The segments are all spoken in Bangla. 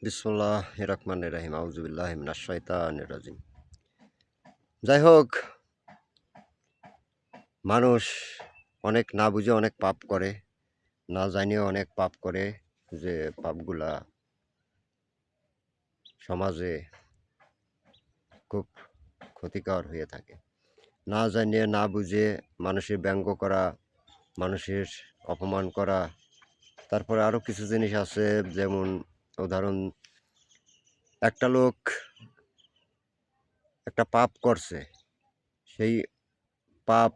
বিসমিল্লাহির রহমানির রহিম। আউযুবিল্লাহি মিনাশ শাইতানির রাজিম। যাই হোক, মানুষ অনেক না বুঝে অনেক পাপ করে, না জানিয়ে অনেক পাপ করে, যে পাপগুলা সমাজে খুব ক্ষতিকর হয়ে থাকে। না জানিয়ে না বুঝে মানুষের ব্যঙ্গ করা, মানুষের অপমান করা, তারপরে আরও কিছু জিনিস আছে। যেমন উদাহরণ, একটা লোক একটা পাপ করছে, সেই পাপ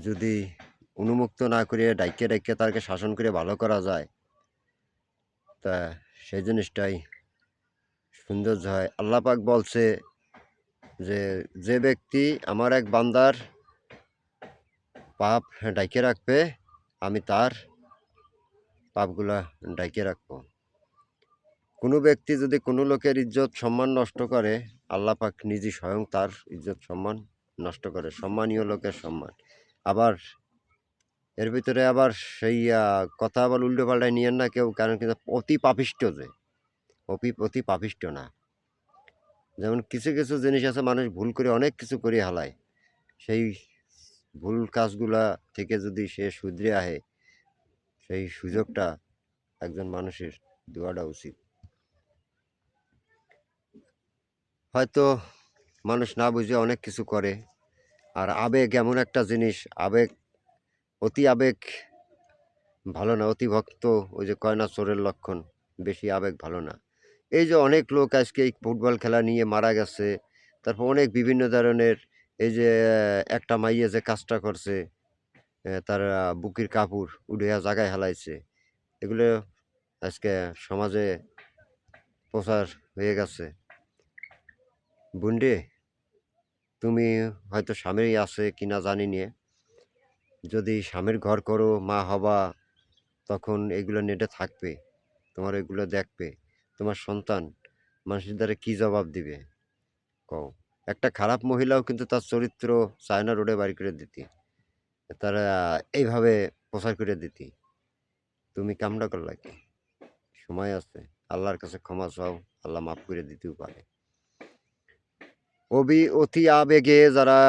যদি উন্মুক্ত না করিয়ে ডাইকে ডাইকে তাকে শাসন করে ভালো করা যায়, তা সেই জিনিসটাই সৌন্দর্য হয়। আল্লাহ পাক বলছে যে, যে ব্যক্তি আমার এক বান্দার পাপ ডাইকে রাখবে, আমি তার পাপগুলা ডাইকে রাখবো। কোনো ব্যক্তি যদি কোনো লোকের ইজ্জত সম্মান নষ্ট করে, আল্লাহ পাক নিজে স্বয়ং তার ইজ্জত সম্মান নষ্ট করে, সম্মানীয় লোকের সম্মান। আবার এর ভিতরে আবার সেই কথা আবার উল্টো পাল্টায় নিয়েন না কেউ, কারণ কিন্তু অতি পাপিষ্ট, যে অতি পাপিষ্ট না। যেমন কিছু কিছু জিনিস আছে, মানুষ ভুল করে অনেক কিছু করে হালায়, সেই ভুল কাজগুলা থেকে যদি সে শুধরে আহে, সেই সুযোগটা একজন মানুষের দেওয়াটা উচিত। হয়তো মানুষ না বুঝে অনেক কিছু করে। আর আবেগ এমন একটা জিনিস, আবেগ, অতি আবেগ ভালো না। অতি ভক্ত, ওই যে কয় না চোরের লক্ষণ, বেশি আবেগ ভালো না। এই যে অনেক লোক আজকে এই ফুটবল খেলা নিয়ে মারা গেছে, তারপর অনেক বিভিন্ন ধরনের, এই যে একটা মাইয়ে যে কাজটা করছে, তার বুকের কাপড় উড়িয়া জায়গায় হেলাইছে, এগুলো আজকে সমাজে প্রচার হয়ে গেছে। বুন্ডে, তুমি হয়তো স্বামী আছে কিনা জানি নিয়ে, যদি স্বামীর ঘর করো, মা হবা, তখন এগুলো নেটে থাকবে, তোমার এগুলো দেখবে, তোমার সন্তান মানুষের দ্বারা কী জবাব দিবে কও। একটা খারাপ মহিলাও কিন্তু তার চরিত্র চায়না রোডে বাড়ি করে দিতি, তারা এইভাবে প্রচার করে দিতি। তুমি কামড়া করলা কি? সময় আছে, আল্লাহর কাছে ক্ষমা চাও, আল্লাহ মাফ করে দিতেও পারে। অতি আবেগে যারা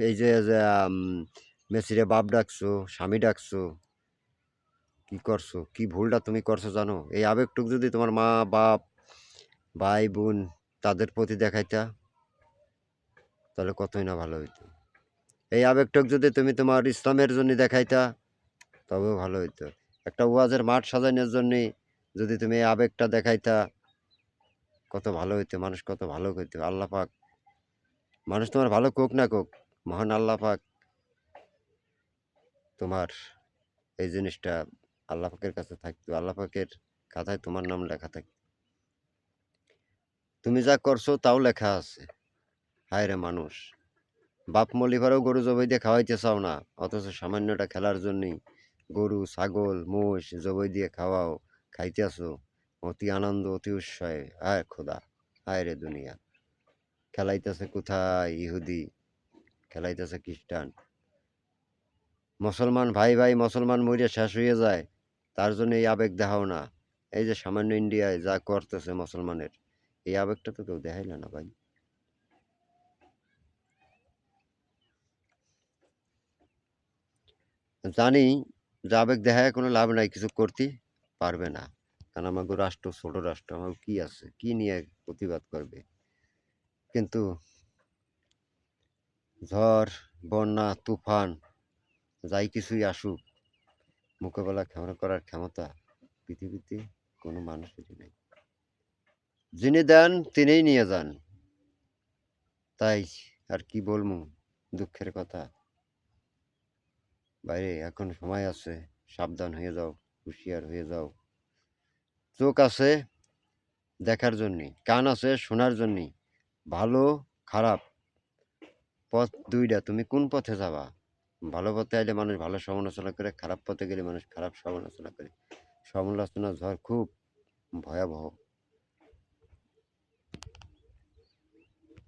এই যে মেসিরে বাপ ডাকছো, স্বামী ডাকছো, কি করছো, কি ভুলটা তুমি করছো জানো? এই আবেগটুক যদি তোমার মা বাপ ভাই বোন তাদের প্রতি দেখাইতা, তাহলে কতই না ভালো হইতো। এই আবেগটুক যদি তুমি তোমার ইসলামের জন্য দেখাইতা, তবেও ভালো হইতো। একটা ওয়াজের মাঠ সাজানোর জন্যে যদি তুমি এই আবেগটা দেখাইতা, কত ভালো হইতো, মানুষ কত ভালো হইতো। আল্লাহ পাক, মানুষ তোমার ভালো কোক না কোক, মহান আল্লাহ পাক তোমার এই জিনিসটা আল্লাহ পাকের কাছে থাকতো, আল্লাহ পাকের খাতায় তোমার নাম লেখা থাকতো। তুমি যা করছো তাও লেখা আছে। হায় রে মানুষ, বাপ মলিভারও গরু জবাই দিয়ে খাওয়াইতে চাও না, অথচ সামান্যটা খেলার জন্যই গরু ছাগল মোষ জবাই দিয়ে খাওয়াও, খাইতেছো অতি আনন্দ অতি উৎসাহে। হায় খোদা, হায় রে দুনিয়া, খেলাইতেছে কোথায় ইহুদি, খেলাইতেছে খ্রিস্টান। মুসলমান ভাই ভাই মুসলমান মরিয়া শেষ হয়ে যায়, তার জন্য এই আবেগ দেখাও না। এই যে সামান্য ইন্ডিয়ায় যা করতেছে মুসলমানের, এই আবেগটা তো কেউ দেখাইল না ভাই। জানি যে আবেগ দেখায় কোনো লাভ নাই, কিছু করতে পারবে না, কারণ আমাদের রাষ্ট্র ছোট রাষ্ট্র, আমার কি আছে, কি নিয়ে প্রতিবাদ করবে। কিন্তু ঝড় বন্যা তুফান যাই কিছুই আসুক, মোকাবেলা করার ক্ষমতা পৃথিবীতে কোনো মানুষেরই নেই। যিনি দেন তিনিই নিয়ে যান, তাই আর কি বলবো, দুঃখের কথা। বাইরে এখন সময় আছে, সাবধান হয়ে যাও, হুঁশিয়ার হয়ে যাও। চোখ আছে দেখার জন্যে, কান আছে শোনার জন্যে, ভালো খারাপ পথ দুইটা, তুমি কোন পথে যাবা। ভালো পথে আইলে মানুষ ভালো সমালোচনা করে, খারাপ পথে গেলে মানুষ খারাপ সমালোচনা করে। সমালোচনার ঝড় খুব ভয়াবহ।